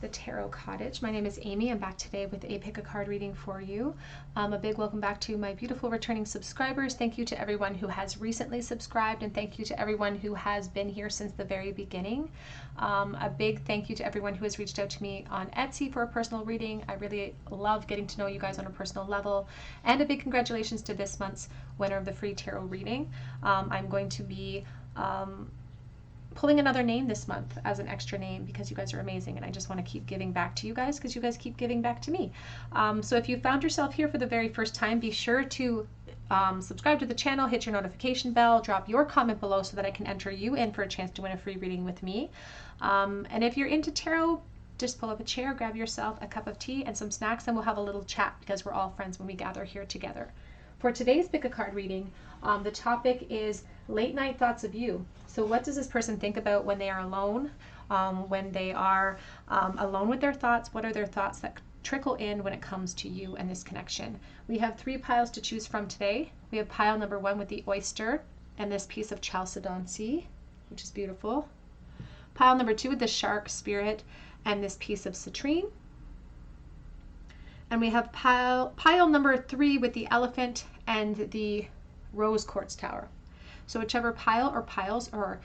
the Tarot Cottage. My name is Amy. I'm back today with a pick a card reading for you. A big welcome back to my beautiful returning subscribers. Thank you to everyone who has recently subscribed, and thank you to everyone who has been here since the very beginning. A big thank you to everyone who has reached out to me on Etsy for a personal reading. I really love getting to know you guys on a personal level. And a big congratulations to this month's winner of the free tarot reading. I'm going to be pulling another name this month as an extra name because you guys are amazing, and I just want to keep giving back to you guys because you guys keep giving back to me. So if you found yourself here for the very first time, be sure to subscribe to the channel, hit your notification bell, drop your comment below so that I can enter you in for a chance to win a free reading with me. And if you're into tarot, just pull up a chair, grab yourself a cup of tea and some snacks, and we'll have a little chat because we're all friends when we gather here together. For today's pick a card reading, the topic is late night thoughts of you. So what does this person think about when they are alone? When they are alone with their thoughts, what are their thoughts that trickle in when it comes to you and this connection? We have 3 piles to choose from today. We have pile number 1 with the oyster and this piece of chalcedony, which is beautiful. Pile number 2 with the shark spirit and this piece of citrine. And we have pile number 3 with the elephant and the rose quartz tower. So whichever pile or piles or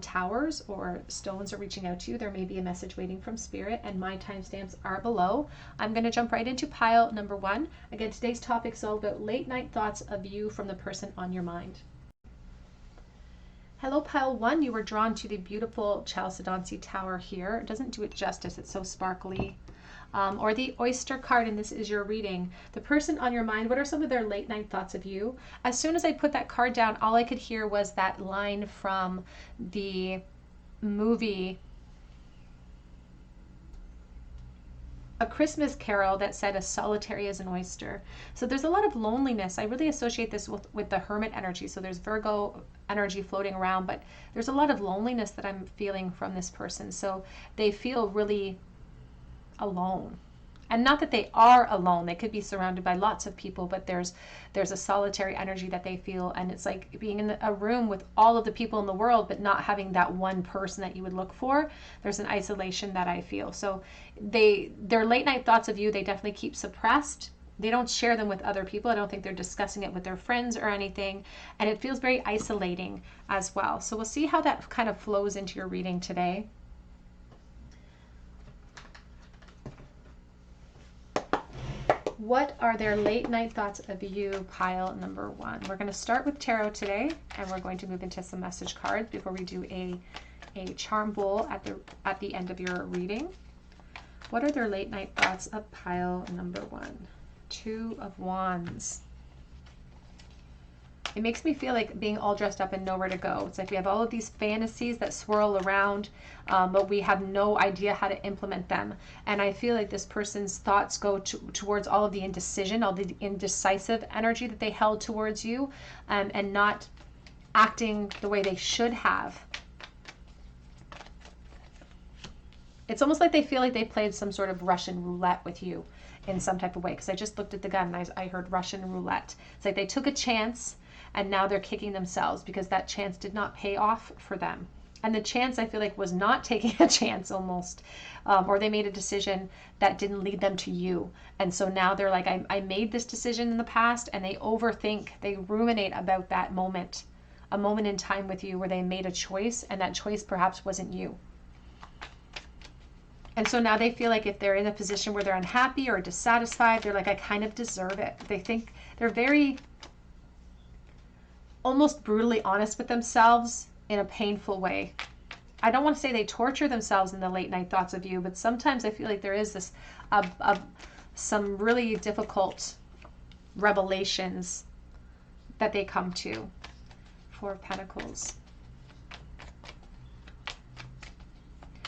towers or stones are reaching out to you, there may be a message waiting from spirit, and my timestamps are below. I'm going to jump right into pile number 1. Again, today's topic is all about late night thoughts of you from the person on your mind. Hello, pile 1. You were drawn to the beautiful chalcedony tower here. It doesn't do it justice. It's so sparkly. Or the oyster card, and this is your reading. The person on your mind, what are some of their late night thoughts of you? As soon as I put that card down, all I could hear was that line from the movie A Christmas Carol that said, "As solitary as an oyster." So there's a lot of loneliness. I really associate this with the hermit energy. So there's Virgo energy floating around, but there's a lot of loneliness that I'm feeling from this person. So they feel really alone. And not that they are alone, they could be surrounded by lots of people, but there's a solitary energy that they feel, and it's like being in a room with all of the people in the world but not having that one person that you would look for. There's an isolation that I feel. So their late night thoughts of you, they definitely keep suppressed. They don't share them with other people. I don't think they're discussing it with their friends or anything, and it feels very isolating as well. So we'll see how that kind of flows into your reading today. What are their late night thoughts of you, pile number 1? We're going to start with tarot today, and we're going to move into some message cards before we do a charm bowl at the end of your reading. What are their late night thoughts of pile number 1? 2 of Wands. It makes me feel like being all dressed up and nowhere to go. It's like we have all of these fantasies that swirl around, but we have no idea how to implement them. And I feel like this person's thoughts go towards all of the indecision, all the indecisive energy that they held towards you, and not acting the way they should have. It's almost like they feel like they played some sort of Russian roulette with you in some type of way, because I just looked at the gun and I heard Russian roulette. It's like they took a chance, and now they're kicking themselves because that chance did not pay off for them. And the chance, I feel like, was not taking a chance almost, or they made a decision that didn't lead them to you. And so now they're like, I made this decision in the past, and they overthink, they ruminate about that moment, a moment in time with you where they made a choice, and that choice perhaps wasn't you. And so now they feel like if they're in a position where they're unhappy or dissatisfied, they're like, I kind of deserve it. They think they're very almost brutally honest with themselves in a painful way. I don't want to say they torture themselves in the late night thoughts of you, but sometimes I feel like there is this some really difficult revelations that they come to. 4 of Pentacles.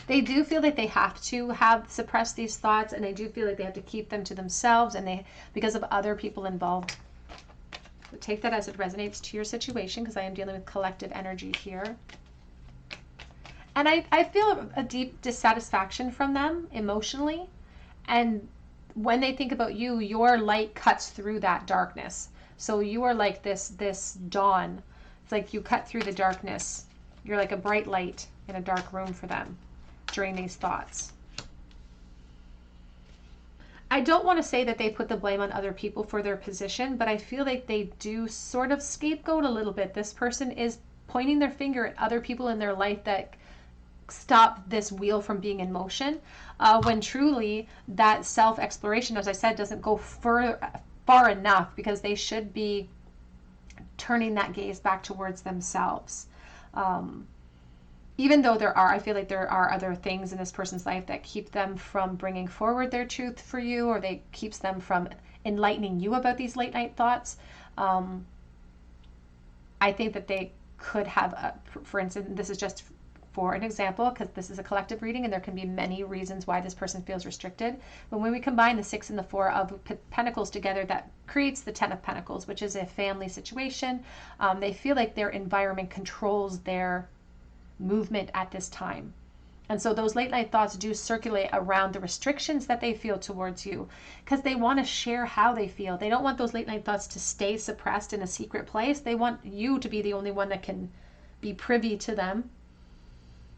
They do feel like they have to suppress these thoughts, and they do feel like they have to keep them to themselves, and because of other people involved. But take that as it resonates to your situation, because I am dealing with collective energy here. And I feel a deep dissatisfaction from them emotionally. And when they think about you, your light cuts through that darkness. So you are like this dawn. It's like you cut through the darkness. You're like a bright light in a dark room for them during these thoughts. I don't want to say that they put the blame on other people for their position, but I feel like they do sort of scapegoat a little bit. This person is pointing their finger at other people in their life that stop this wheel from being in motion, when truly that self-exploration, as I said, doesn't go far enough, because they should be turning that gaze back towards themselves. Even though I feel like there are other things in this person's life that keep them from bringing forward their truth for you, or they keeps them from enlightening you about these late night thoughts. I think that they could have, for instance, this is just for an example, because this is a collective reading and there can be many reasons why this person feels restricted. But when we combine the 6 and the 4 of Pentacles together, that creates the 10 of Pentacles, which is a family situation. They feel like their environment controls their movement at this time. And so those late night thoughts do circulate around the restrictions that they feel towards you, because they want to share how they feel. They don't want those late night thoughts to stay suppressed in a secret place. They want you to be the only one that can be privy to them.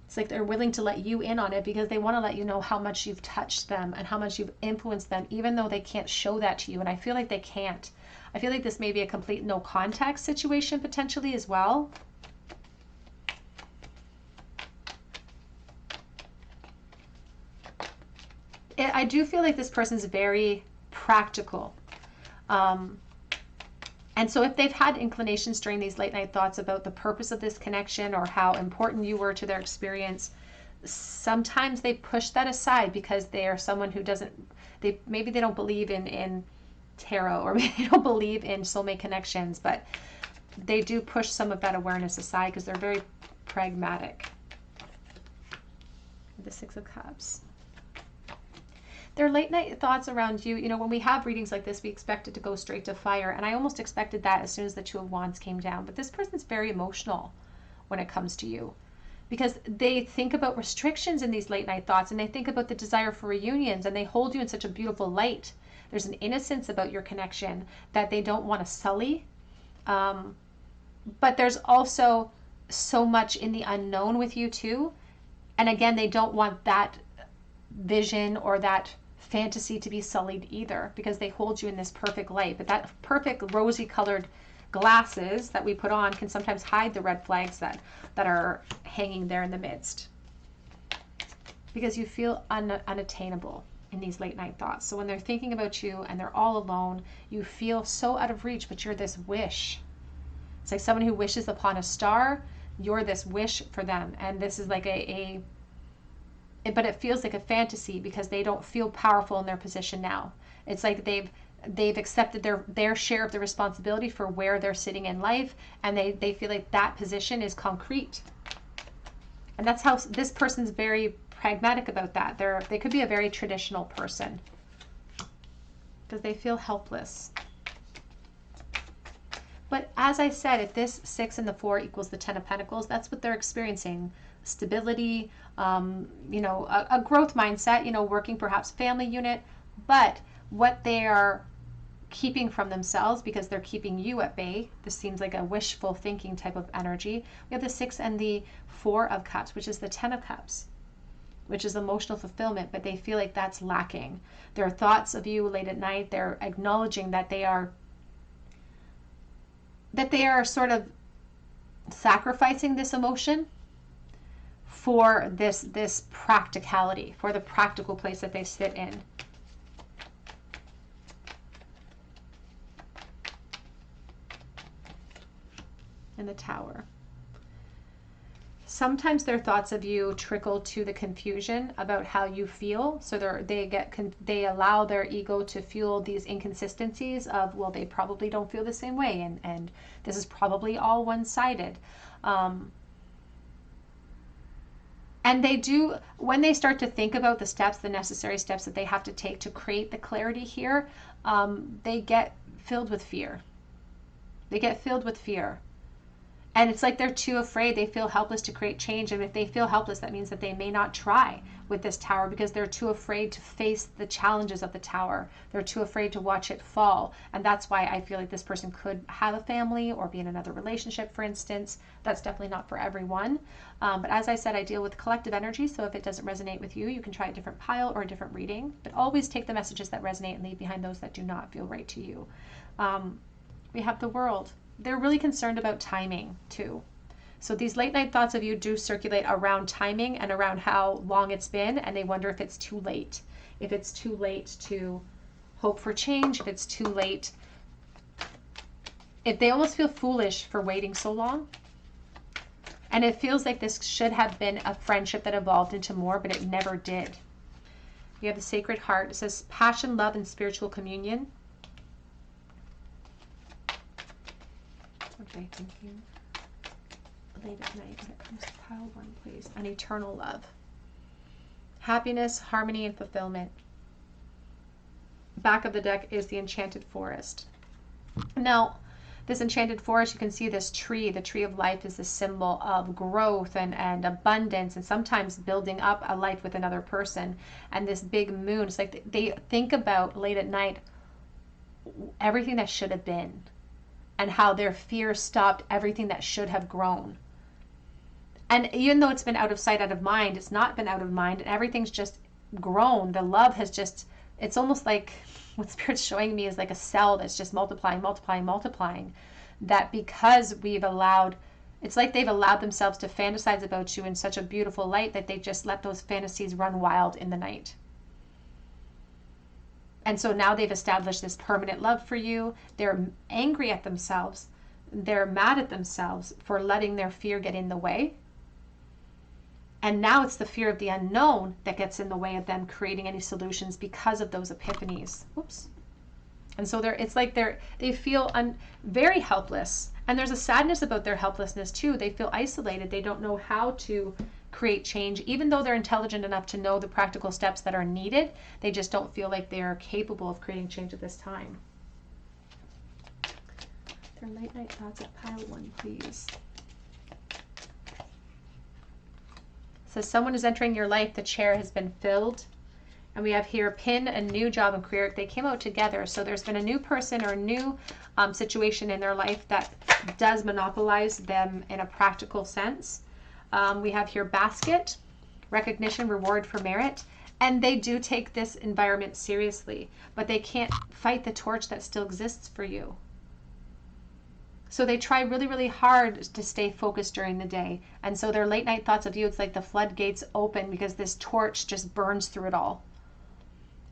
It's like they're willing to let you in on it, because they want to let you know how much you've touched them and how much you've influenced them, even though they can't show that to you. And I feel like they can't. I feel like this may be a complete no contact situation potentially as well. I do feel like this person's very practical. And so if they've had inclinations during these late night thoughts about the purpose of this connection or how important you were to their experience, sometimes they push that aside because they are someone who maybe they don't believe in tarot, or maybe they don't believe in soulmate connections, but they do push some of that awareness aside because they're very pragmatic. The 6 of Cups. Their late night thoughts around you, when we have readings like this, we expect it to go straight to fire. And I almost expected that as soon as the 2 of Wands came down. But this person's very emotional when it comes to you, because they think about restrictions in these late night thoughts, and they think about the desire for reunions, and they hold you in such a beautiful light. There's an innocence about your connection that they don't want to sully. But there's also so much in the unknown with you too. And again, they don't want that vision or that fantasy to be sullied either, because they hold you in this perfect light. But that perfect rosy colored glasses that we put on can sometimes hide the red flags that are hanging there in the midst, because you feel unattainable in these late night thoughts. So when they're thinking about you and they're all alone, you feel so out of reach, but you're this wish. It's like someone who wishes upon a star. You're this wish for them, and this is like but it feels like a fantasy because they don't feel powerful in their position now. It's like they've accepted their share of the responsibility for where they're sitting in life, and they feel like that position is concrete. And that's how this person's very pragmatic about that. They could be a very traditional person because they feel helpless. But as I said, if this 6 and the 4 equals the 10 of Pentacles, that's what they're experiencing. Stability, a growth mindset, working perhaps family unit. But what they are keeping from themselves, because they're keeping you at bay, this seems like a wishful thinking type of energy. We have the 6 and the 4 of Cups, which is the 10 of Cups, which is emotional fulfillment, but they feel like that's lacking. Their thoughts of you late at night, they're acknowledging that they are sort of sacrificing this emotion for this practicality, for the practical place that they sit in. And the Tower. Sometimes their thoughts of you trickle to the confusion about how you feel. So they allow their ego to fuel these inconsistencies of, well, they probably don't feel the same way, and this is probably all one-sided. And they do, when they start to think about the necessary steps that they have to take to create the clarity here, they get filled with fear. They get filled with fear. And it's like they're too afraid. They feel helpless to create change. And if they feel helpless, that means that they may not try with this tower because they're too afraid to face the challenges of the tower. They're too afraid to watch it fall. And that's why I feel like this person could have a family or be in another relationship, for instance. That's definitely not for everyone. But as I said, I deal with collective energy. So if it doesn't resonate with you, you can try a different pile or a different reading. But always take the messages that resonate and leave behind those that do not feel right to you. We have the World. They're really concerned about timing too. So these late night thoughts of you do circulate around timing and around how long it's been, and they wonder if it's too late. If it's too late to hope for change, if it's too late, if they almost feel foolish for waiting so long. And it feels like this should have been a friendship that evolved into more, but it never did. We have the Sacred Heart. It says passion, love, and spiritual communion. What are they thinking? Late at night when it comes to pile 1, please. An eternal love. Happiness, harmony, and fulfillment. Back of the deck is the Enchanted Forest. Now, this Enchanted Forest, you can see this tree. The tree of life is the symbol of growth and abundance, and sometimes building up a life with another person. And this big moon, it's like they think about late at night everything that should have been, and how their fear stopped everything that should have grown. And even though it's been out of sight, out of mind, it's not been out of mind, and everything's just grown. The love has just, it's almost like what Spirit's showing me is like a cell that's just multiplying, multiplying, multiplying. That because we've allowed, it's like they've allowed themselves to fantasize about you in such a beautiful light that they just let those fantasies run wild in the night. And so now they've established this permanent love for you. They're angry at themselves. They're mad at themselves for letting their fear get in the way. And now it's the fear of the unknown that gets in the way of them creating any solutions because of those epiphanies. Oops. And so it's like they feel very helpless. And there's a sadness about their helplessness too. They feel isolated. They don't know how to create change, even though they're intelligent enough to know the practical steps that are needed. They just don't feel like they're capable of creating change at this time. Their late night thoughts at pile 1, please. It says someone is entering your life. The chair has been filled. And we have here pin, a new job and career. They came out together. So there's been a new person or a new situation in their life that does monopolize them in a practical sense. We have here basket, recognition, reward for merit. And they do take this environment seriously, but they can't fight the torch that still exists for you. So they try really, really hard to stay focused during the day. And so their late night thoughts of you, it's like the floodgates open because this torch just burns through it all.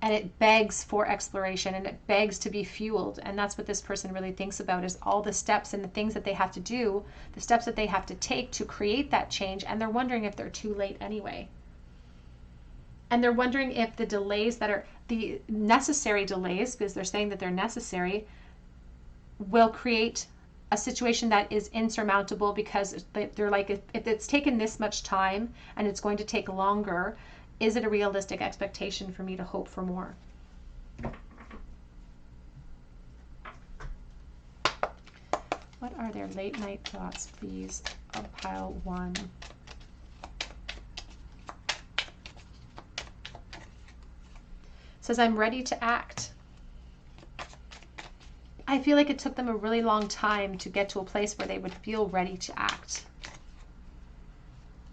And it begs for exploration, and it begs to be fueled. And that's what this person really thinks about, is all the steps and the things that they have to do, the steps that they have to take to create that change. And they're wondering if they're too late anyway. And they're wondering if the delays that are the necessary delays, because they're saying that they're necessary, will create a situation that is insurmountable, because they're like, if it's taken this much time and it's going to take longer, is it a realistic expectation for me to hope for more? What are their late night thoughts, please, of pile 1? It says, I'm ready to act. I feel like it took them a really long time to get to a place where they would feel ready to act.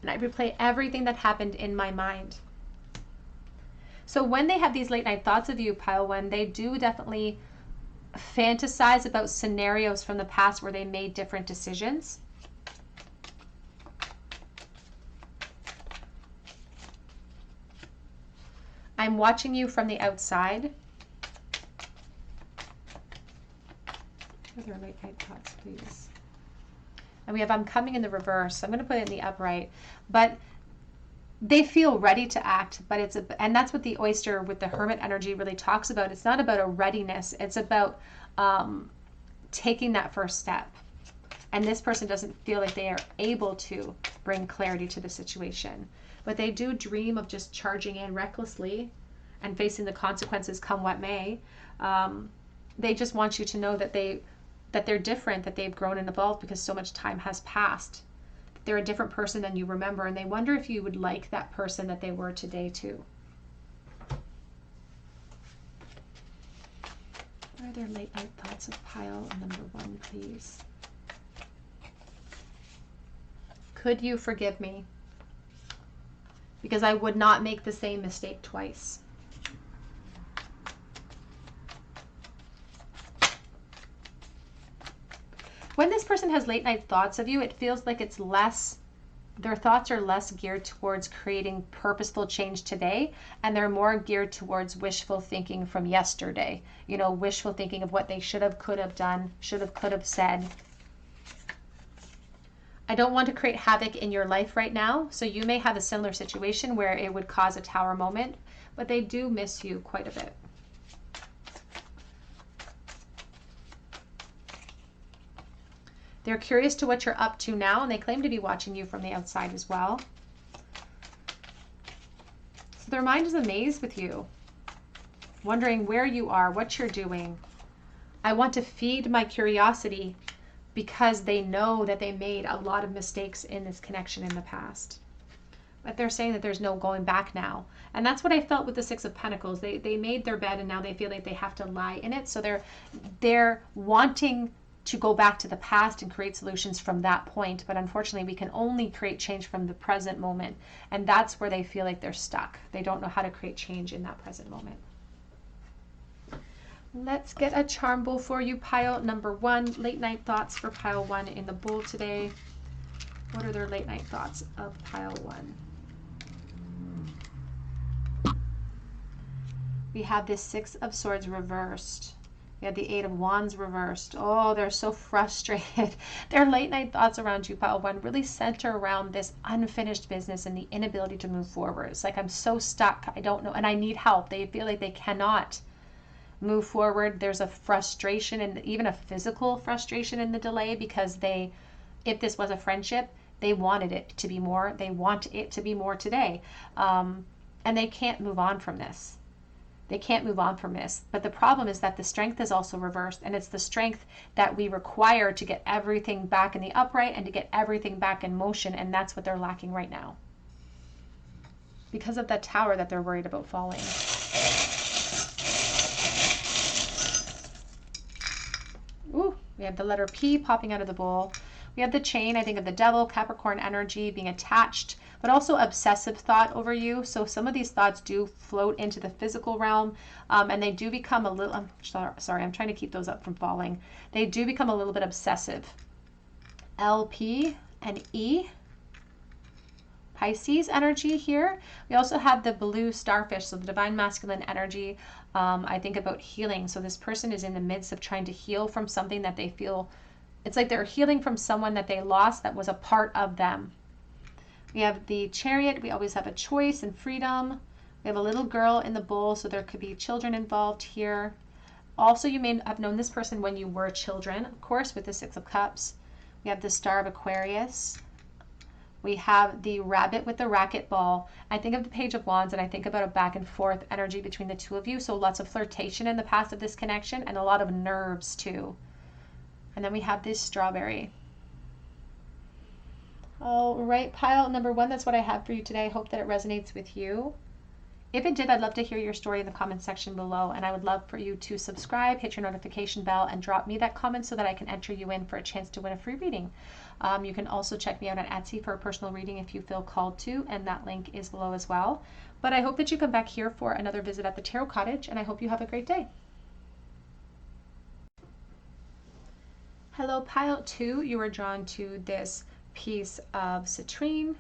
And I replay everything that happened in my mind. So when they have these late night thoughts of you, pile 1, they do definitely fantasize about scenarios from the past where they made different decisions. I'm watching you from the outside. What are their late night thoughts, please? And we have I'm coming in the reverse. I'm going to put it in the upright. But they feel ready to act, but and that's what the oyster with the hermit energy really talks about. It's not about a readiness. It's about taking that first step. And this person doesn't feel like they are able to bring clarity to the situation. But they do dream of just charging in recklessly and facing the consequences come what may. They just want you to know that they that they're different, that they've grown and evolved because so much time has passed. They're a different person than you remember, and they wonder if you would like that person that they were today too. What are their late night thoughts of pile number 1, please? Could you forgive me? Because I would not make the same mistake twice. When this person has late night thoughts of you, it feels like it's less, their thoughts are less geared towards creating purposeful change today, and they're more geared towards wishful thinking from yesterday. You know, wishful thinking of what they should have, could have done, should have, could have said. I don't want to create havoc in your life right now, so you may have a similar situation where it would cause a tower moment, but they do miss you quite a bit. They're curious to what you're up to now, and they claim to be watching you from the outside as well. So their mind is amazed with you, wondering where you are, what you're doing. I want to feed my curiosity because they know that they made a lot of mistakes in this connection in the past. But they're saying that there's no going back now. And that's what I felt with the Six of Pentacles. They made their bed and now they feel like they have to lie in it. So they're wanting to go back to the past and create solutions from that point. But unfortunately, we can only create change from the present moment. And that's where they feel like they're stuck. They don't know how to create change in that present moment. Let's get a charm bowl for you, pile number 1. Late night thoughts for pile 1 in the bowl today. What are their late night thoughts of pile 1? We have this 6 of Swords reversed. We have the 8 of Wands reversed. Oh, they're so frustrated. Their late night thoughts around you, pile 1, really center around this unfinished business and the inability to move forward. It's like, I'm so stuck. I don't know. And I need help. They feel like they cannot move forward. There's a frustration and even a physical frustration in the delay because if this was a friendship, they wanted it to be more. They want it to be more today. And they can't move on from this. They can't move on from this. But the problem is that the strength is also reversed, and it's the strength that we require to get everything back in the upright and to get everything back in motion, and that's what they're lacking right now. Because of that tower that they're worried about falling. Ooh, we have the letter P popping out of the bowl. We have the chain, I think of the devil, Capricorn energy, being attached, but also obsessive thought over you. So some of these thoughts do float into the physical realm, and they do become a little, sorry, I'm trying to keep those up from falling. They do become a little bit obsessive. L, P, and E. Pisces energy here. We also have the blue starfish, so the divine masculine energy. I think about healing. So this person is in the midst of trying to heal from something that they feel, it's like they're healing from someone that they lost that was a part of them. We have the Chariot. We always have a choice and freedom. We have a little girl in the bowl, so there could be children involved here. Also, you may have known this person when you were children, of course, with the 6 of Cups. We have the Star of Aquarius. We have the rabbit with the racquetball. I think of the Page of Wands, and I think about a back and forth energy between the two of you. So lots of flirtation in the past of this connection, and a lot of nerves too. And then we have this strawberry. All right, pile number 1, that's what I have for you today. I hope that it resonates with you. If it did, I'd love to hear your story in the comment section below, and I would love for you to subscribe, hit your notification bell, and drop me that comment so that I can enter you in for a chance to win a free reading. You can also check me out on Etsy for a personal reading if you feel called to, and that link is below as well. But I hope that you come back here for another visit at the Tarot Cottage, and I hope you have a great day. Hello, pile 2. You are drawn to this piece of citrine,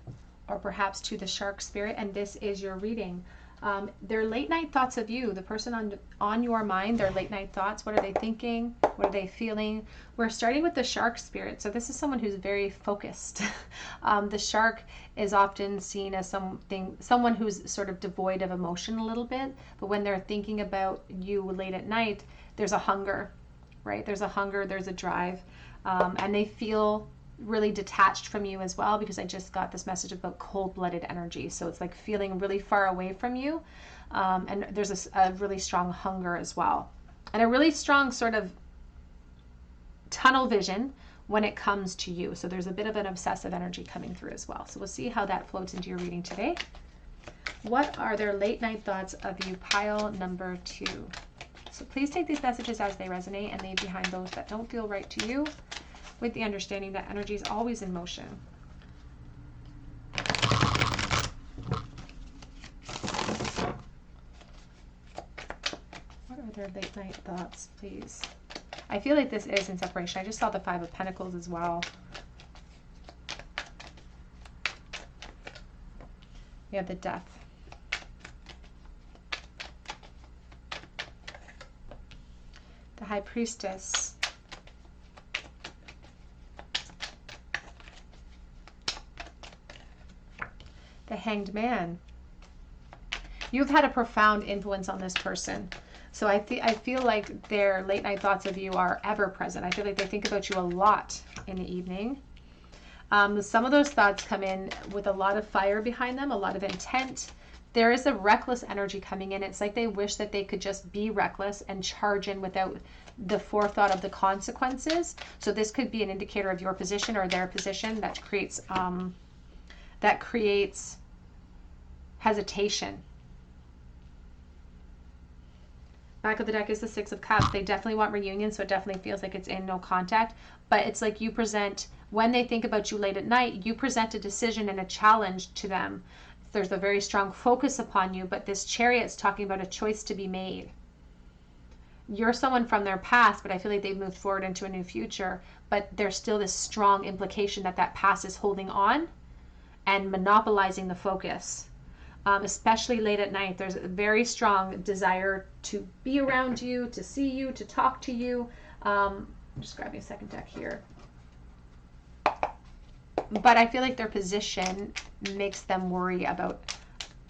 or perhaps to the shark spirit, and this is your reading. Their late night thoughts of you, the person on your mind, their late night thoughts. What are they thinking? What are they feeling? We're starting with the shark spirit. So this is someone who's very focused. The shark is often seen as someone who's sort of devoid of emotion a little bit, but when they're thinking about you late at night, there's a hunger, right? There's a hunger, there's a drive, and they feel really detached from you as well, because I just got this message about cold-blooded energy. So it's like feeling really far away from you, and there's a really strong hunger as well, and a really strong sort of tunnel vision when it comes to you. So there's a bit of an obsessive energy coming through as well. So we'll see how that floats into your reading today. What are their late night thoughts of you, pile number 2? So please take these messages as they resonate and leave behind those that don't feel right to you, with the understanding that energy is always in motion. What are their late night thoughts, please? I feel like this is in separation. I just saw the 5 of Pentacles as well. We have the Death. The High Priestess. The Hanged Man. You've had a profound influence on this person. So I feel like their late night thoughts of you are ever present. I feel like they think about you a lot in the evening. Some of those thoughts come in with a lot of fire behind them, a lot of intent. There is a reckless energy coming in. It's like they wish that they could just be reckless and charge in without the forethought of the consequences. So this could be an indicator of your position or their position that creates hesitation. Back of the deck is the 6 of Cups. They definitely want reunion, so it definitely feels like it's in no contact. But it's like you present, when they think about you late at night, you present a decision and a challenge to them. There's a very strong focus upon you, but this Chariot's talking about a choice to be made. You're someone from their past, but I feel like they've moved forward into a new future. But there's still this strong implication that that past is holding on and monopolizing the focus. Especially late at night, there's a very strong desire to be around you, to see you, to talk to you. I'm just grabbing a second deck here. But I feel like their position makes them worry about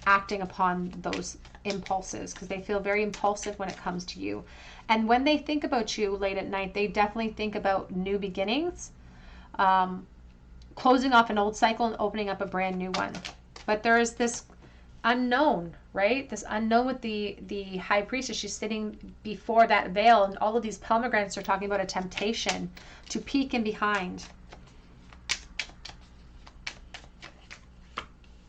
acting upon those impulses because they feel very impulsive when it comes to you. And when they think about you late at night, they definitely think about new beginnings, closing off an old cycle and opening up a brand new one. But there is this unknown, right? This unknown with the High Priestess. She's sitting before that veil, and all of these pomegranates are talking about a temptation to peek in behind.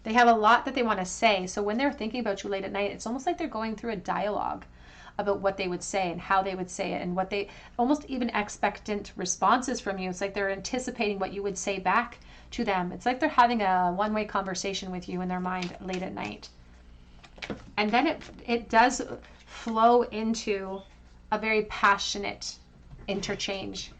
They have a lot that they want to say. So when they're thinking about you late at night, it's almost like they're going through a dialogue about what they would say and how they would say it, and what they almost even expectant responses from you. It's like they're anticipating what you would say back to them. It's like they're having a one-way conversation with you in their mind late at night. And then it does flow into a very passionate interchange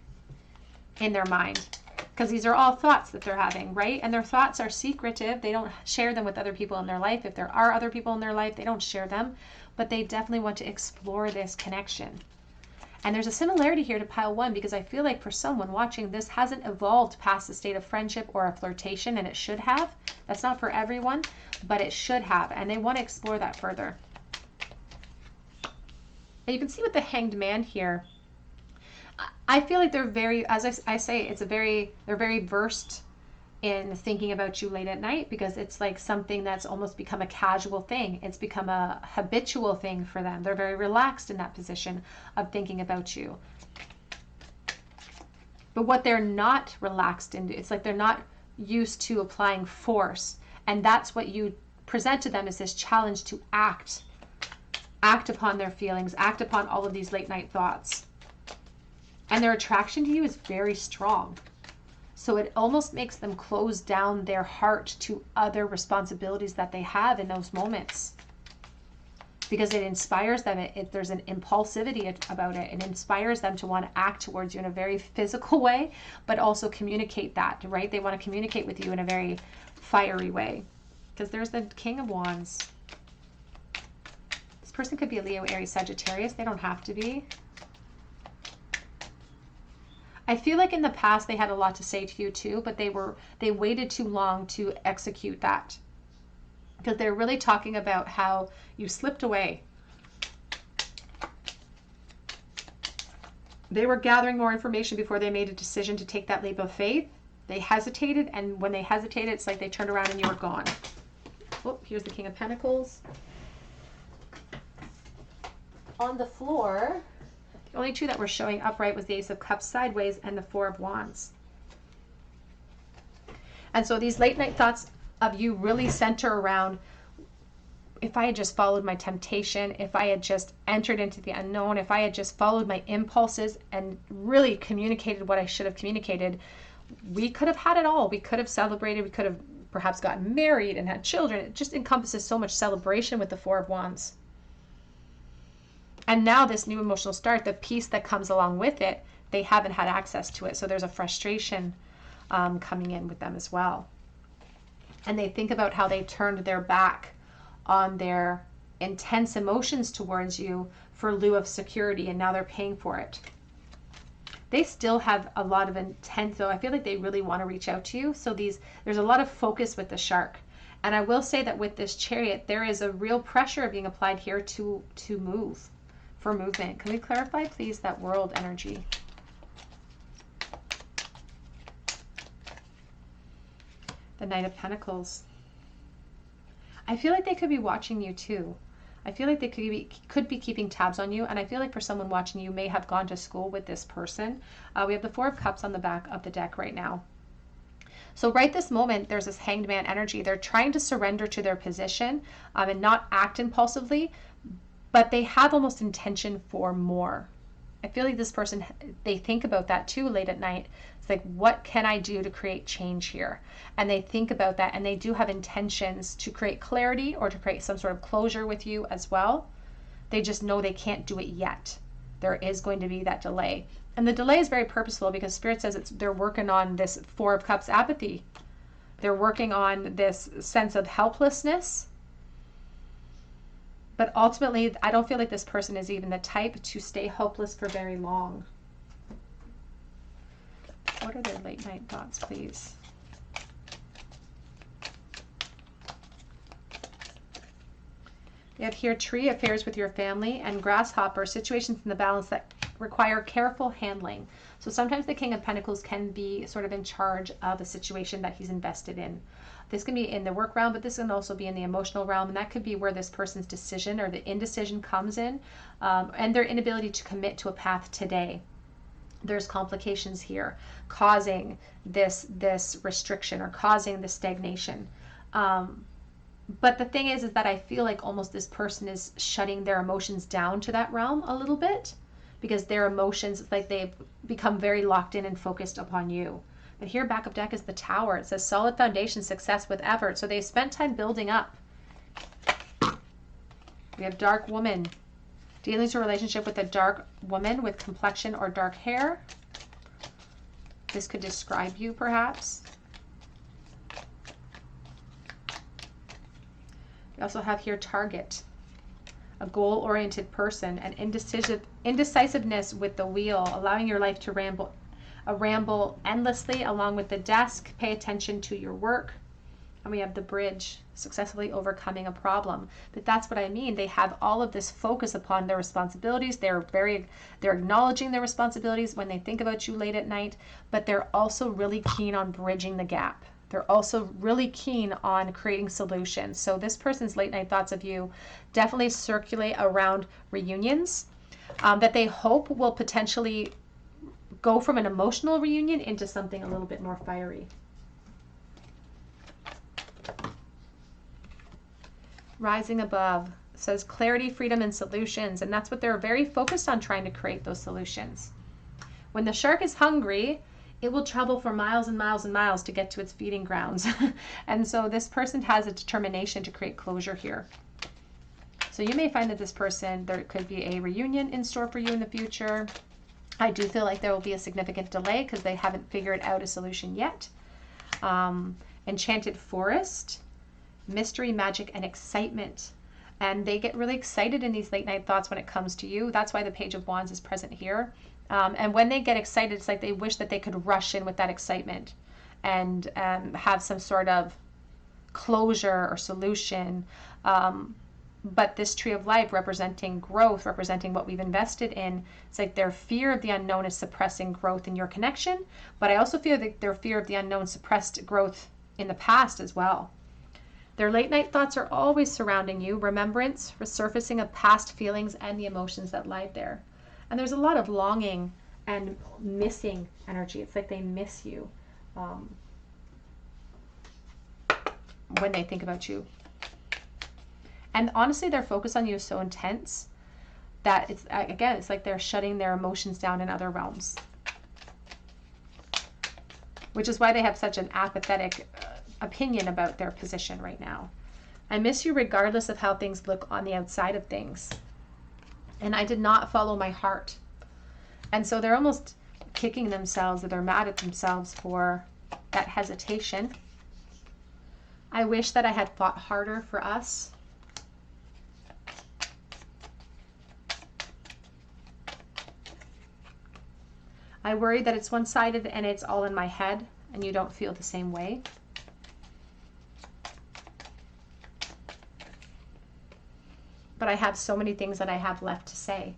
in their mind, because these are all thoughts that they're having, right? And their thoughts are secretive. They don't share them with other people in their life. If there are other people in their life, they don't share them, but they definitely want to explore this connection. And there's a similarity here to pile 1, because I feel like for someone watching, this hasn't evolved past the state of friendship or a flirtation, and it should have. That's not for everyone, but it should have, and they want to explore that further. And you can see with the Hanged Man here, I feel like they're very, as I say, they're very versed in thinking about you late at night, because it's like something that's almost become a casual thing. It's become a habitual thing for them. They're very relaxed in that position of thinking about you. But what they're not relaxed into, it's like they're not used to applying force. And that's what you present to them, is this challenge to act upon their feelings, act upon all of these late night thoughts. And their attraction to you is very strong. So it almost makes them close down their heart to other responsibilities that they have in those moments, because it inspires them. There's an impulsivity about it. It inspires them to want to act towards you in a very physical way, but also communicate that, right? They want to communicate with you in a very fiery way, because there's the King of Wands. This person could be a Leo, Aries, Sagittarius. They don't have to be. I feel like in the past they had a lot to say to you too, but they waited too long to execute that, because they're really talking about how you slipped away. They were gathering more information before they made a decision to take that leap of faith. They hesitated, and when they hesitated, it's like they turned around and you were gone. Oh, here's the King of Pentacles. On the floor The only two that were showing upright was the Ace of Cups sideways and the Four of Wands. And so these late night thoughts of you really center around, if I had just followed my temptation, if I had just entered into the unknown, if I had just followed my impulses and really communicated what I should have communicated, we could have had it all. We could have celebrated. We could have perhaps gotten married and had children. It just encompasses so much celebration with the Four of Wands. And now this new emotional start, the peace that comes along with it, they haven't had access to it. So there's a frustration coming in with them as well. And they think about how they turned their back on their intense emotions towards you for lieu of security, and now they're paying for it. They still have a lot of intent, though. I feel like they really want to reach out to you. So there's a lot of focus with the shark. And I will say that with this Chariot, there is a real pressure being applied here to move, for movement. Can we clarify, please, that World energy? The Knight of Pentacles. I feel like they could be watching you too. I feel like they could be keeping tabs on you. And I feel like for someone watching, you may have gone to school with this person. We have the Four of Cups on the back of the deck right now. So right this moment, there's this Hanged Man energy. They're trying to surrender to their position and not act impulsively, but they have almost intention for more. I feel like this person, they think about that too late at night. It's like, what can I do to create change here? And they think about that, and they do have intentions to create clarity or to create some sort of closure with you as well. They just know they can't do it yet. There is going to be that delay. And the delay is very purposeful because Spirit says they're working on this Four of Cups apathy. They're working on this sense of helplessness. But ultimately, I don't feel like this person is even the type to stay hopeless for very long. What are their late night thoughts, please? We have here tree, affairs with your family, and grasshopper, situations in the balance that require careful handling. So sometimes the King of Pentacles can be sort of in charge of a situation that he's invested in. This can be in the work realm, but this can also be in the emotional realm, and that could be where this person's decision or the indecision comes in, and their inability to commit to a path today. There's complications here causing this restriction or causing this stagnation. But the thing is that I feel like almost this person is shutting their emotions down to that realm a little bit, because their emotions, it's like they've become very locked in and focused upon you. But here, back of deck is the Tower. It says solid foundation, success with effort. So they spent time building up. We have dark woman. Dealings or relationship with a dark woman with complexion or dark hair. This could describe you, perhaps. We also have here target. A goal-oriented person. And indecisiveness with the wheel. Allowing your life to ramble endlessly along with the desk. Pay attention to your work. And we have the bridge, successfully overcoming a problem. But that's what I mean. They have all of this focus upon their responsibilities. They're acknowledging their responsibilities when they think about you late at night, but they're also really keen on bridging the gap. They're also really keen on creating solutions. So this person's late night thoughts of you definitely circulate around reunions that they hope will potentially go from an emotional reunion into something a little bit more fiery. Rising above says clarity, freedom, and solutions. And that's what they're very focused on, trying to create those solutions. When the shark is hungry, it will travel for miles and miles and miles to get to its feeding grounds. And so this person has a determination to create closure here. So you may find that this person, there could be a reunion in store for you in the future. I do feel like there will be a significant delay because they haven't figured out a solution yet. Enchanted forest. Mystery, magic, and excitement. And they get really excited in these late night thoughts when it comes to you. That's why the Page of Wands is present here. And when they get excited, it's like they wish that they could rush in with that excitement and have some sort of closure or solution. But this tree of life representing growth, representing what we've invested in, it's like their fear of the unknown is suppressing growth in your connection. But I also feel that their fear of the unknown suppressed growth in the past as well. Their late night thoughts are always surrounding you, remembrance, resurfacing of past feelings and the emotions that lie there. And there's a lot of longing and missing energy. It's like they miss you when they think about you. And honestly, their focus on you is so intense that it's, again, it's like they're shutting their emotions down in other realms. Which is why they have such an apathetic opinion about their position right now. I miss you regardless of how things look on the outside of things. And I did not follow my heart. And so they're almost kicking themselves, or they're mad at themselves for that hesitation. I wish that I had fought harder for us. I worry that it's one-sided and it's all in my head and you don't feel the same way. But I have so many things that I have left to say.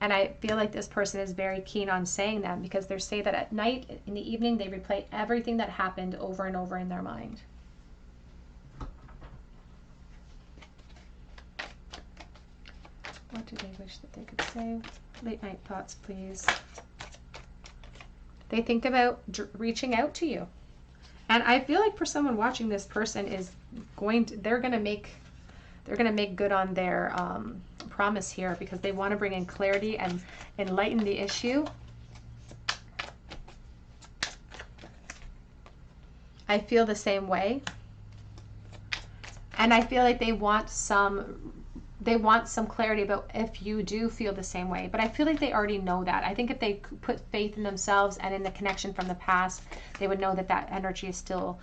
And I feel like this person is very keen on saying them, because they say that at night, in the evening, they replay everything that happened over and over in their mind. What do they wish that they could say? Late night thoughts, please. They think about reaching out to you. And I feel like for someone watching, this person is they're going to make good on their promise here, because they want to bring in clarity and enlighten the issue. I feel the same way. And I feel like they want some clarity about if you do feel the same way. But I feel like they already know that. I think if they put faith in themselves and in the connection from the past, they would know that that energy is still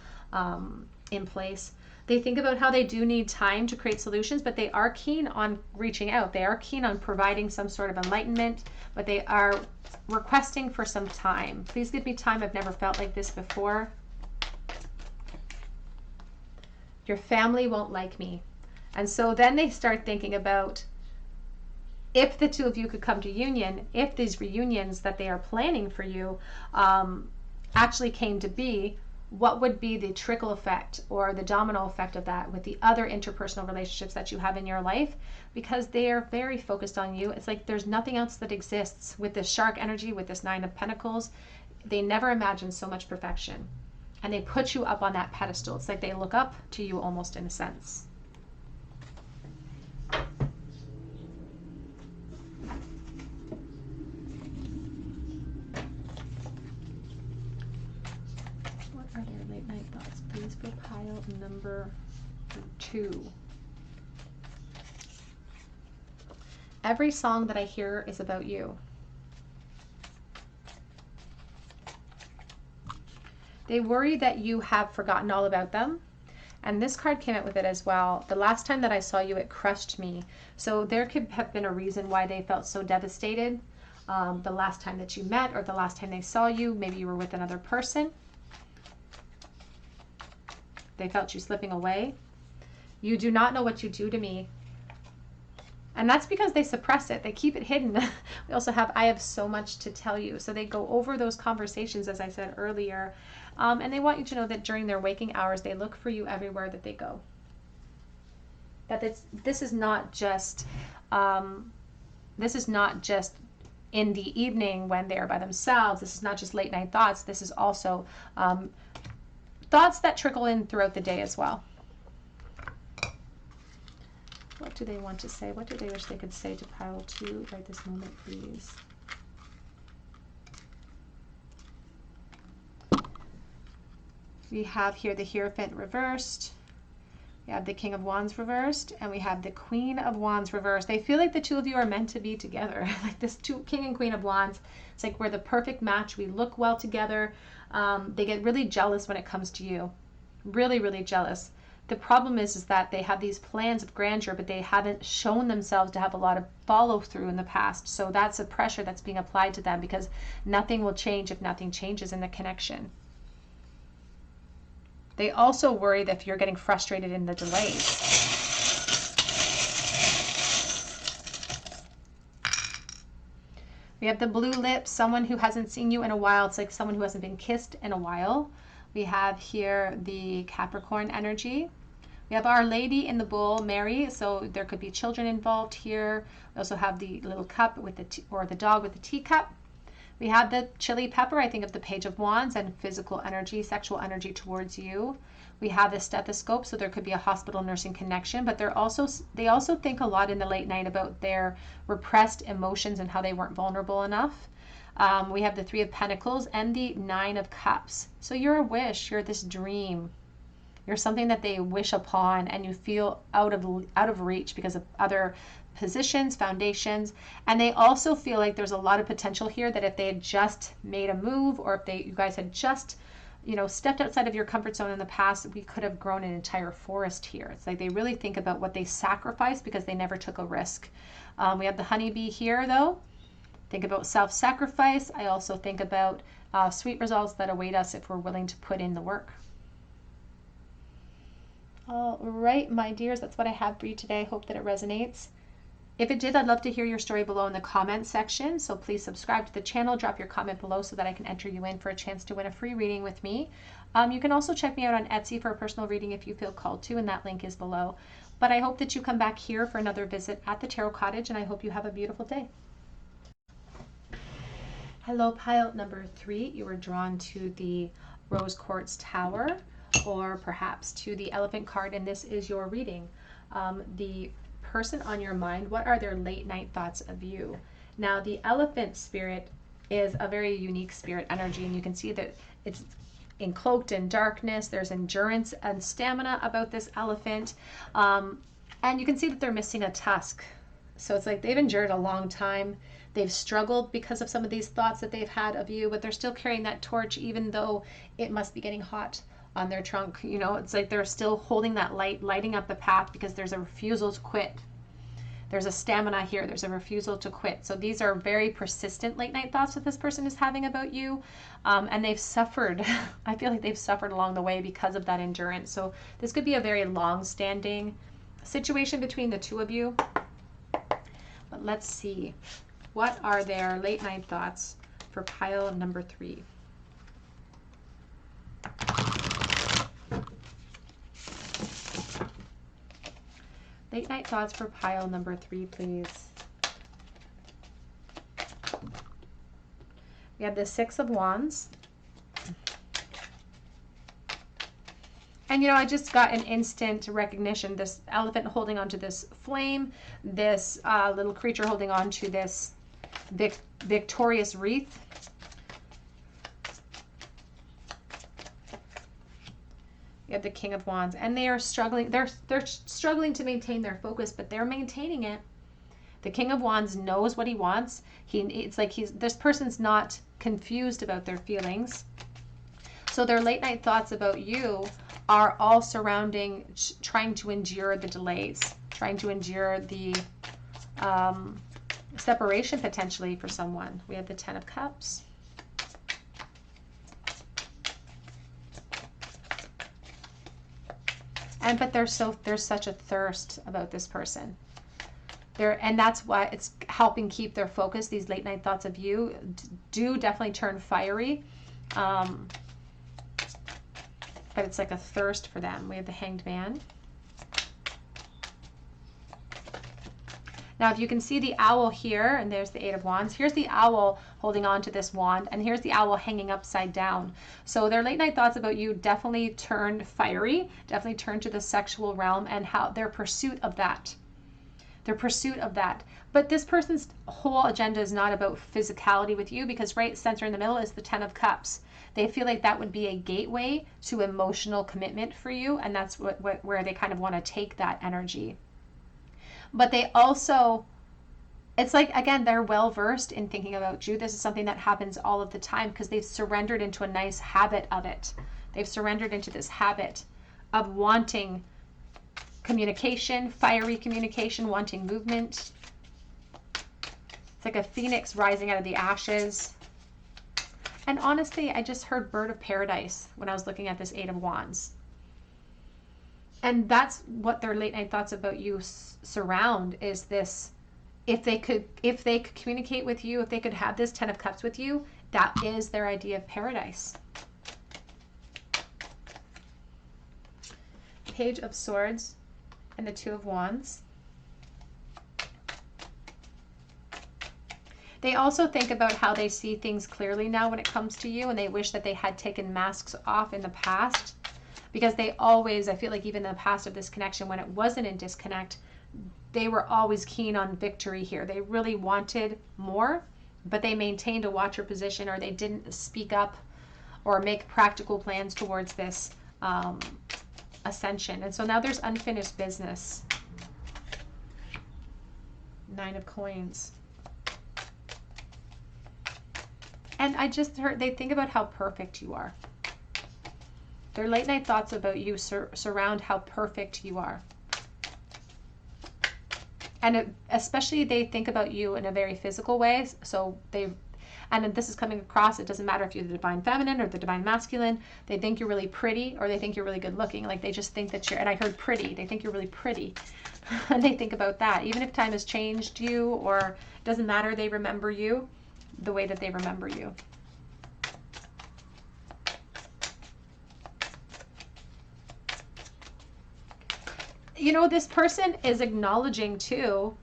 in place. They think about how they do need time to create solutions, but they are keen on reaching out. They are keen on providing some sort of enlightenment, but they are requesting for some time. Please give me time. I've never felt like this before. Your family won't like me. And so then they start thinking about, if the two of you could come to union, if these reunions that they are planning for you actually came to be, what would be the trickle effect or the domino effect of that with the other interpersonal relationships that you have in your life? Because they are very focused on you. It's like there's nothing else that exists with this shark energy, with this Nine of Pentacles. They never imagine so much perfection. And they put you up on that pedestal. It's like they look up to you almost, in a sense. Are there late night thoughts, please, for pile number 2? Every song that I hear is about you. They worry that you have forgotten all about them. And this card came out with it as well. The last time that I saw you, it crushed me. So there could have been a reason why they felt so devastated. The last time that you met, or the last time they saw you, maybe you were with another person. They felt you slipping away. You do not know what you do to me. And that's because they suppress it. They keep it hidden. We also have, I have so much to tell you. So they go over those conversations, as I said earlier. And they want you to know that during their waking hours, they look for you everywhere that they go. That this is not just in the evening when they're by themselves. This is not just late night thoughts. This is also thoughts that trickle in throughout the day as well. What do they want to say? What do they wish they could say to pile 2 right this moment, please? We have here the Hierophant reversed. We have the King of Wands reversed, and we have the Queen of Wands reversed. They feel like the two of you are meant to be together. Like this King and Queen of Wands, it's like we're the perfect match. We look well together. They get really jealous when it comes to you. Really, really jealous. The problem is that they have these plans of grandeur, but they haven't shown themselves to have a lot of follow through in the past. So that's a pressure that's being applied to them, because nothing will change if nothing changes in the connection. They also worry that if you're getting frustrated in the delays. We have the blue lips, someone who hasn't seen you in a while. It's like someone who hasn't been kissed in a while. We have here the Capricorn energy. We have Our Lady in the Bull, Mary, so there could be children involved here. We also have the little cup with or the dog with the teacup. We have the chili pepper, I think of the Page of Wands and physical energy, sexual energy towards you. We have the stethoscope, so there could be a hospital nursing connection, but they also think a lot in the late night about their repressed emotions and how they weren't vulnerable enough. We have the Three of Pentacles and the Nine of Cups. So you're a wish, you're this dream. You're something that they wish upon, and you feel out of reach because of other positions, foundations, and they also feel like there's a lot of potential here that if they had just made a move, or if you guys had just, stepped outside of your comfort zone in the past, we could have grown an entire forest here. It's like they really think about what they sacrificed because they never took a risk. We have the honeybee here, though. Think about self-sacrifice. I also think about sweet results that await us if we're willing to put in the work. All right, my dears, that's what I have for you today. I hope that it resonates. If it did, I'd love to hear your story below in the comment section. So please subscribe to the channel, drop your comment below so that I can enter you in for a chance to win a free reading with me. You can also check me out on Etsy for a personal reading if you feel called to, and that link is below. But I hope that you come back here for another visit at the Tarot Cottage, and I hope you have a beautiful day. Hello, pile number 3. You were drawn to the Rose Quartz Tower, or perhaps to the Elephant card, and this is your reading. The person on your mind, what are their late night thoughts of you? Now, the Elephant spirit is a very unique spirit energy, and you can see that it's encloaked in darkness. There's endurance and stamina about this elephant, and you can see that they're missing a tusk. So it's like they've endured a long time. They've struggled because of some of these thoughts that they've had of you, but they're still carrying that torch, even though it must be getting hot on their trunk. It's like they're still holding that light, lighting up the path, because there's a refusal to quit. There's a stamina here. There's a refusal to quit. So these are very persistent late night thoughts that this person is having about you. And they've suffered. I feel like they've suffered along the way because of that endurance. So this could be a very long-standing situation between the two of you. But let's see. What are their late night thoughts for pile number 3? Late night thoughts for pile number 3, please. We have the Six of Wands. And I just got an instant recognition. This elephant holding onto this flame, this little creature holding onto this victorious wreath. You have the King of Wands, and they are struggling. They're struggling to maintain their focus, but they're maintaining it. The King of Wands knows what he wants. It's like this person's not confused about their feelings. So their late night thoughts about you are all surrounding trying to endure the delays, trying to endure the separation potentially for someone. We have the Ten of Cups. But there's such a thirst about this person. And that's why it's helping keep their focus. These late night thoughts of you do definitely turn fiery. But it's like a thirst for them. We have the Hanged Man. Now, if you can see the owl here, and there's the Eight of Wands. Here's the owl holding on to this wand, and here's the owl hanging upside down. So their late night thoughts about you definitely turned fiery, definitely turned to the sexual realm, and how their pursuit of that. Their pursuit of that. But this person's whole agenda is not about physicality with you, because right center in the middle is the Ten of Cups. They feel like that would be a gateway to emotional commitment for you, and that's where they kind of want to take that energy. But they also, it's like, again, they're well versed in thinking about you. This is something that happens all of the time because they've surrendered into a nice habit of it. They've surrendered into this habit of wanting communication, fiery communication, wanting movement. It's like a phoenix rising out of the ashes. And honestly, I just heard Bird of Paradise when I was looking at this Eight of Wands. And that's what their late night thoughts about you surround, is this, if they could communicate with you, if they could have this Ten of Cups with you, that is their idea of paradise. Page of Swords and the Two of Wands. They also think about how they see things clearly now when it comes to you, and they wish that they had taken masks off in the past, because they always, I feel like even in the past of this connection, when it wasn't in disconnect, they were always keen on victory here. They really wanted more, but they maintained a watcher position, or they didn't speak up or make practical plans towards this ascension. And so now there's unfinished business. 9 of Coins. And I just heard they think about how perfect you are. Their late night thoughts about you surround how perfect you are. And especially they think about you in a very physical way. So and this is coming across, it doesn't matter if you're the divine feminine or the divine masculine, they think you're really pretty, or they think you're really good looking. Like they just think that and I heard pretty, they think you're really pretty. And they think about that. Even if time has changed you, or it doesn't matter, they remember you the way that they remember you. You know, this person is acknowledging too,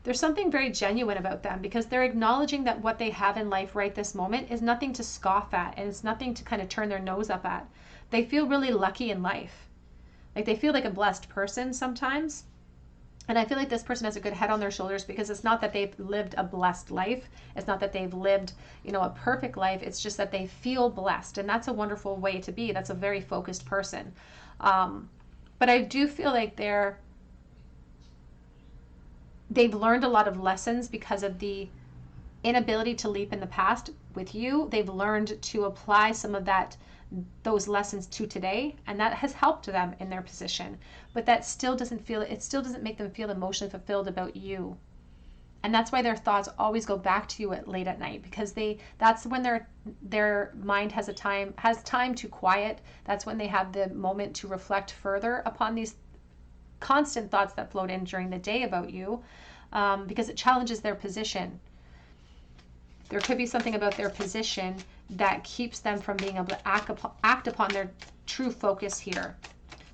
there's something very genuine about them, because they're acknowledging that what they have in life right this moment is nothing to scoff at, and it's nothing to kind of turn their nose up at. They feel really lucky in life. Like they feel like a blessed person sometimes. And I feel like this person has a good head on their shoulders, because it's not that they've lived a blessed life. It's not that they've lived, a perfect life. It's just that they feel blessed. And that's a wonderful way to be. That's a very focused person. But I do feel like they've learned a lot of lessons because of the inability to leap in the past with you. They've learned to apply some of those lessons to today, and that has helped them in their position. But that still doesn't make them feel emotionally fulfilled about you. And that's why their thoughts always go back to you late at night, because that's when their mind has time to quiet. That's when they have the moment to reflect further upon these constant thoughts that float in during the day about you, because it challenges their position. There could be something about their position that keeps them from being able to act upon their true focus here,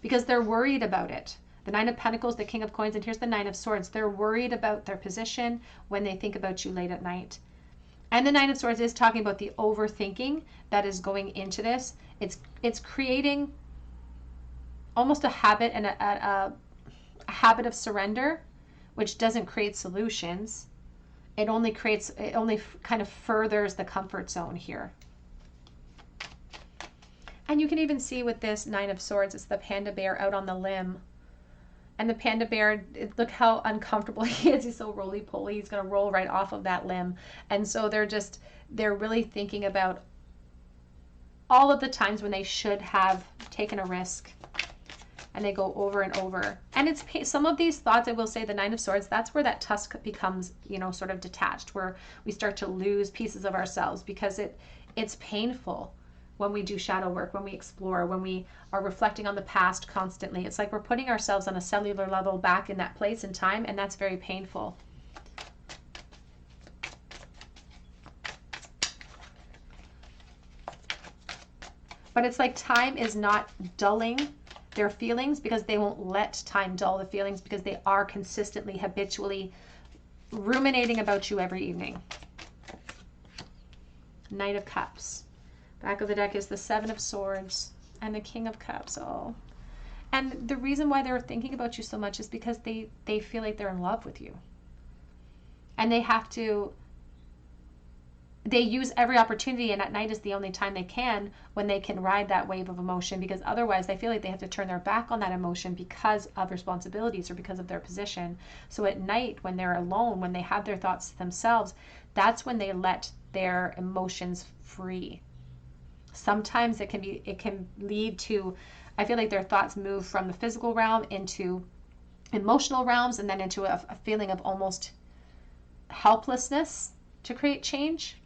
because they're worried about it. The 9 of Pentacles, the King of Coins, and here's the 9 of Swords. They're worried about their position when they think about you late at night. And the 9 of Swords is talking about the overthinking that is going into this. It's creating almost a habit, and a habit of surrender, which doesn't create solutions. It only kind of furthers the comfort zone here. And you can even see with this 9 of Swords, it's the panda bear out on the limb. And the panda bear, look how uncomfortable he is. He's so roly-poly. He's going to roll right off of that limb. And so they're really thinking about all of the times when they should have taken a risk. And they go over and over. And some of these thoughts, I will say, the 9 of Swords, that's where that tusk becomes, sort of detached, where we start to lose pieces of ourselves, because it's painful when we do shadow work, when we explore, when we are reflecting on the past constantly. It's like we're putting ourselves on a cellular level back in that place and time, and that's very painful. But it's like time is not dulling their feelings, because they won't let time dull the feelings, because they are consistently, habitually ruminating about you every evening. Knight of Cups. Back of the deck is the 7 of Swords and the King of Cups. Oh, and the reason why they're thinking about you so much is because they feel like they're in love with you, and they use every opportunity, and at night is the only time they can, when they can ride that wave of emotion, because otherwise they feel like they have to turn their back on that emotion because of responsibilities or because of their position. So at night, when they're alone, when they have their thoughts to themselves, that's when they let their emotions free. Sometimes it can lead to, I feel like their thoughts move from the physical realm into emotional realms, and then into a feeling of almost helplessness to create change.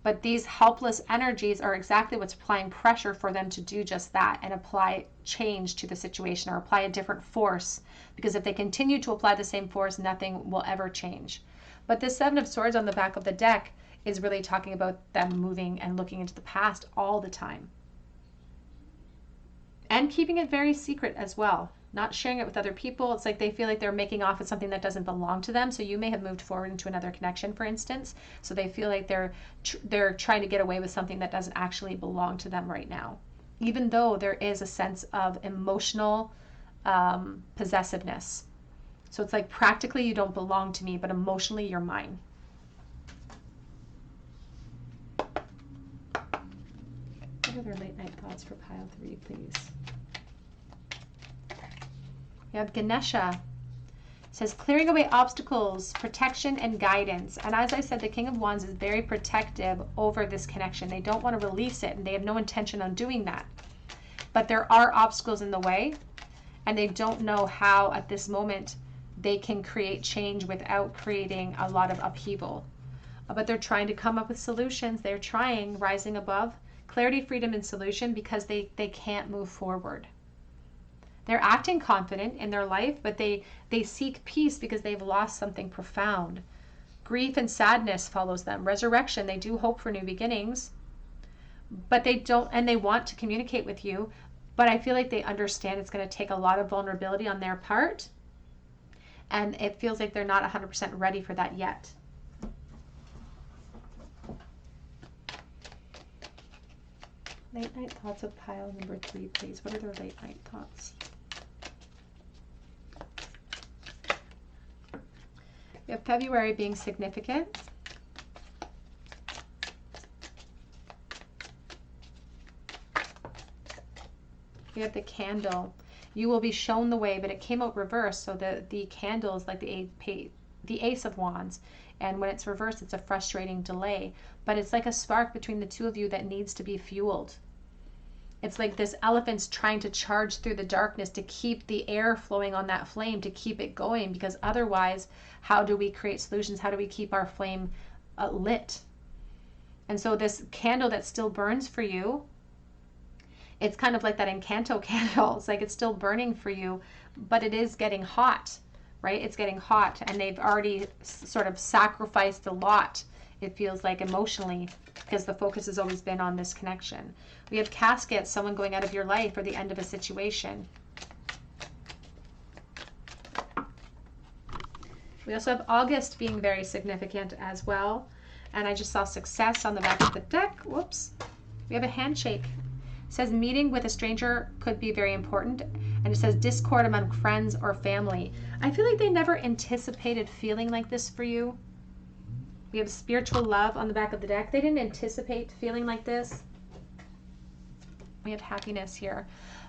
But these helpless energies are exactly what's applying pressure for them to do just that, and apply change to the situation, or apply a different force. Because if they continue to apply the same force, nothing will ever change. But the 7 of Swords on the back of the deck is really talking about them moving and looking into the past all the time. And keeping it very secret as well. Not sharing it with other people. It's like they feel like they're making off with something that doesn't belong to them. So you may have moved forward into another connection, for instance. So they feel like they're trying to get away with something that doesn't actually belong to them right now. Even though there is a sense of emotional possessiveness. So it's like practically you don't belong to me, but emotionally you're mine. What are their late night thoughts for pile 3, please? We have Ganesha. It says clearing away obstacles, protection, and guidance. And as I said, the King of Wands is very protective over this connection. They don't want to release it, and they have no intention on doing that. But there are obstacles in the way, and they don't know how at this moment they can create change without creating a lot of upheaval. But they're trying to come up with solutions. They're trying, rising above, clarity, freedom, and solution, because they can't move forward. They're acting confident in their life, but they seek peace because they've lost something profound. Grief and sadness follows them. Resurrection, they do hope for new beginnings, but they don't, and they want to communicate with you, but I feel like they understand it's going to take a lot of vulnerability on their part, and it feels like they're not 100% ready for that yet. Late night thoughts of pile number 3, please. What are their late night thoughts? We have February being significant. We have the candle. You will be shown the way, but it came out reversed. So the candle is like the Ace of Wands. And when it's reversed, it's a frustrating delay. But it's like a spark between the two of you that needs to be fueled. It's like this elephant's trying to charge through the darkness to keep the air flowing on that flame, to keep it going, because otherwise, how do we create solutions? How do we keep our flame lit? And so this candle that still burns for you, it's kind of like that Encanto candle. It's like it's still burning for you, but it is getting hot, right? It's getting hot, and they've already sort of sacrificed a lot, it feels like, emotionally, because the focus has always been on this connection. We have casket, someone going out of your life, or the end of a situation. We also have August being very significant as well. And I just saw success on the back of the deck. Whoops. We have a handshake. It says meeting with a stranger could be very important. And it says discord among friends or family. I feel like they never anticipated feeling like this for you. We have spiritual love on the back of the deck. They didn't anticipate feeling like this. We have happiness here.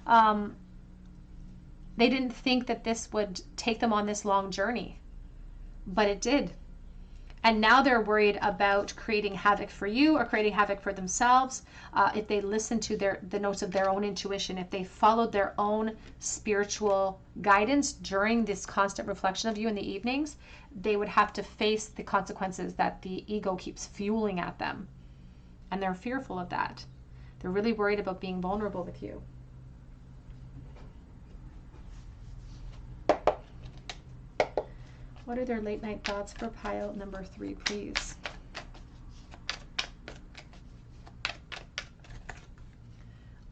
They didn't think that this would take them on this long journey, but it did. And now they're worried about creating havoc for you or creating havoc for themselves. If they listen to the notes of their own intuition, if they followed their own spiritual guidance during this constant reflection of you in the evenings, they would have to face the consequences that the ego keeps fueling at them. And they're fearful of that. They're really worried about being vulnerable with you. What are their late night thoughts for pile number 3, please?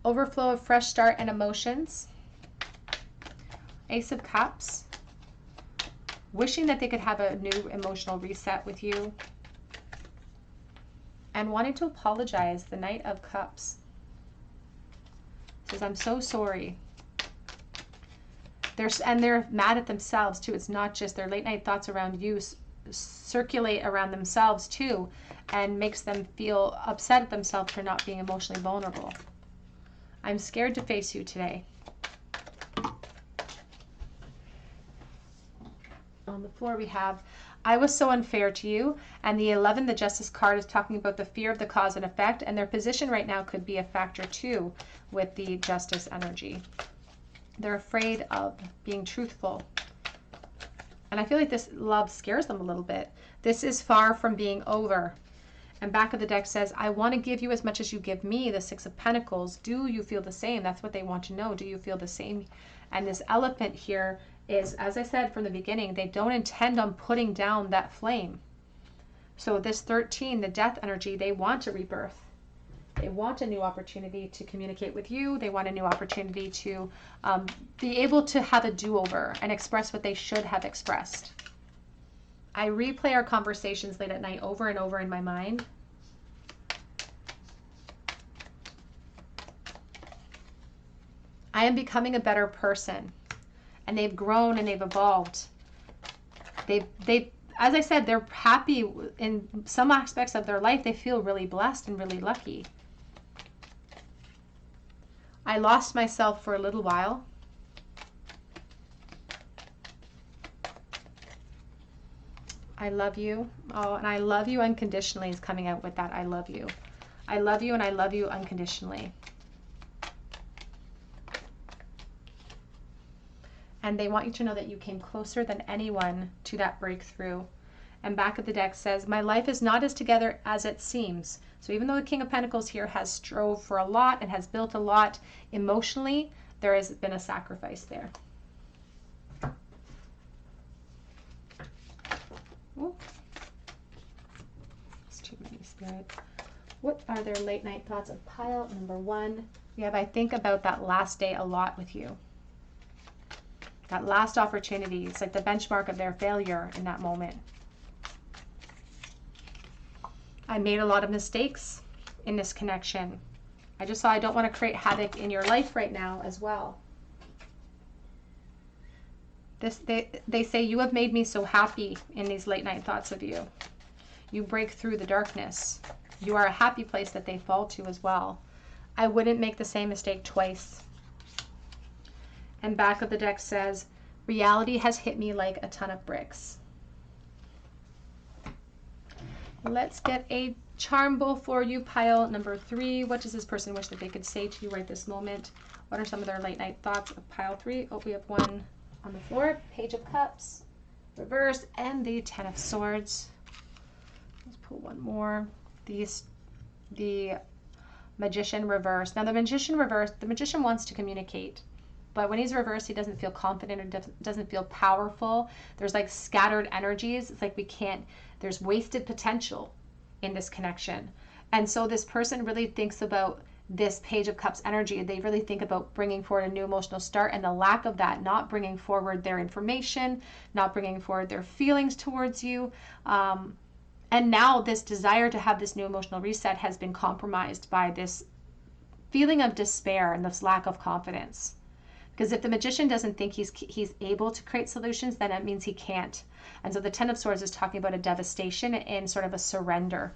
Overflow of fresh start and emotions. Ace of Cups. Wishing that they could have a new emotional reset with you. And wanting to apologize, the Knight of Cups. Says, I'm so sorry. They're mad at themselves too. It's not just their late night thoughts around you circulate around themselves too, and makes them feel upset at themselves for not being emotionally vulnerable. I'm scared to face you today. On the floor we have, I was so unfair to you. And the 11, the Justice card, is talking about the fear of the cause and effect. And their position right now could be a factor too with the Justice energy. They're afraid of being truthful. And I feel like this love scares them a little bit. This is far from being over. And back of the deck says, I want to give you as much as you give me, the 6 of Pentacles. Do you feel the same? That's what they want to know. Do you feel the same? And this elephant here is, as I said from the beginning, they don't intend on putting down that flame. So this 13, the death energy, they want to rebirth. They want a new opportunity to communicate with you. They want a new opportunity to be able to have a do-over and express what they should have expressed. I replay our conversations late at night over and over in my mind. I am becoming a better person. And they've grown and they've evolved. They've as I said, they're happy in some aspects of their life. They feel really blessed and really lucky. I lost myself for a little while. I love you. Oh, and I love you unconditionally is coming out with that. I love you. I love you and I love you unconditionally. And they want you to know that you came closer than anyone to that breakthrough. And back of the deck says, my life is not as together as it seems. So even though the King of Pentacles here has strove for a lot and has built a lot emotionally, there has been a sacrifice there. Ooh. It's too many, Spirit. What are their late night thoughts of pile number 1? We have, I think about that last day a lot with you. That last opportunity, it's like the benchmark of their failure in that moment. I made a lot of mistakes in this connection. I just saw I don't want to create havoc in your life right now as well. They say, you have made me so happy in these late night thoughts of you. You break through the darkness. You are a happy place that they fall to as well. I wouldn't make the same mistake twice. And back of the deck says, reality has hit me like a ton of bricks. Let's get a charm bowl for you, pile number 3. What does this person wish that they could say to you right this moment? What are some of their late night thoughts of pile 3? Oh, we have one on the floor. Page of Cups, reverse, and the 10 of Swords. Let's pull one more. The Magician reverse. Now the Magician reverse, the Magician wants to communicate. But when he's reversed, he doesn't feel confident or doesn't feel powerful. There's like scattered energies. It's like there's wasted potential in this connection. And so this person really thinks about this Page of Cups energy. They really think about bringing forward a new emotional start, and the lack of that, not bringing forward their information, not bringing forward their feelings towards you. And now this desire to have this new emotional reset has been compromised by this feeling of despair and this lack of confidence. Because if the Magician doesn't think he's able to create solutions, then it means he can't. And so the 10 of Swords is talking about a devastation and sort of a surrender.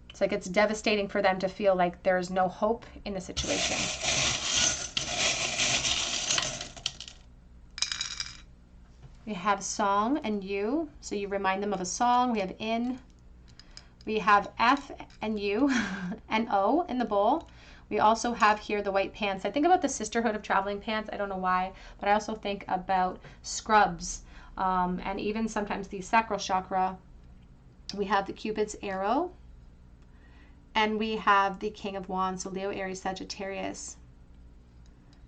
It's like it's devastating for them to feel like there's no hope in the situation. We have song and you, so you remind them of a song. We have in. We have F and U and O in the bowl. We also have here the white pants. I think about the sisterhood of traveling pants. I don't know why, but I also think about scrubs and even sometimes the sacral chakra. We have the Cupid's arrow and we have the King of Wands. So Leo, Aries, Sagittarius.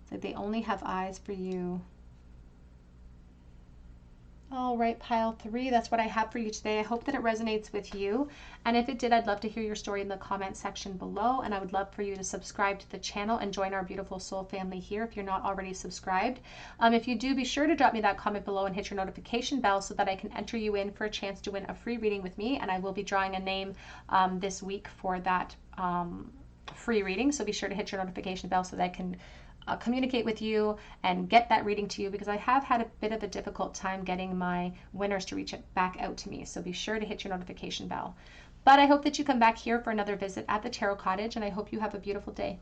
It's like they only have eyes for you. All right, pile 3, that's what I have for you today. I hope that it resonates with you. And if it did, I'd love to hear your story in the comment section below. And I would love for you to subscribe to the channel and join our beautiful soul family here if you're not already subscribed. If you do, be sure to drop me that comment below and hit your notification bell so that I can enter you in for a chance to win a free reading with me. And I will be drawing a name this week for that free reading. So be sure to hit your notification bell so that I can communicate with you and get that reading to you, because I have had a bit of a difficult time getting my winners to reach back out to me. So be sure to hit your notification bell. But I hope that you come back here for another visit at the Tarot Cottage, and I hope you have a beautiful day.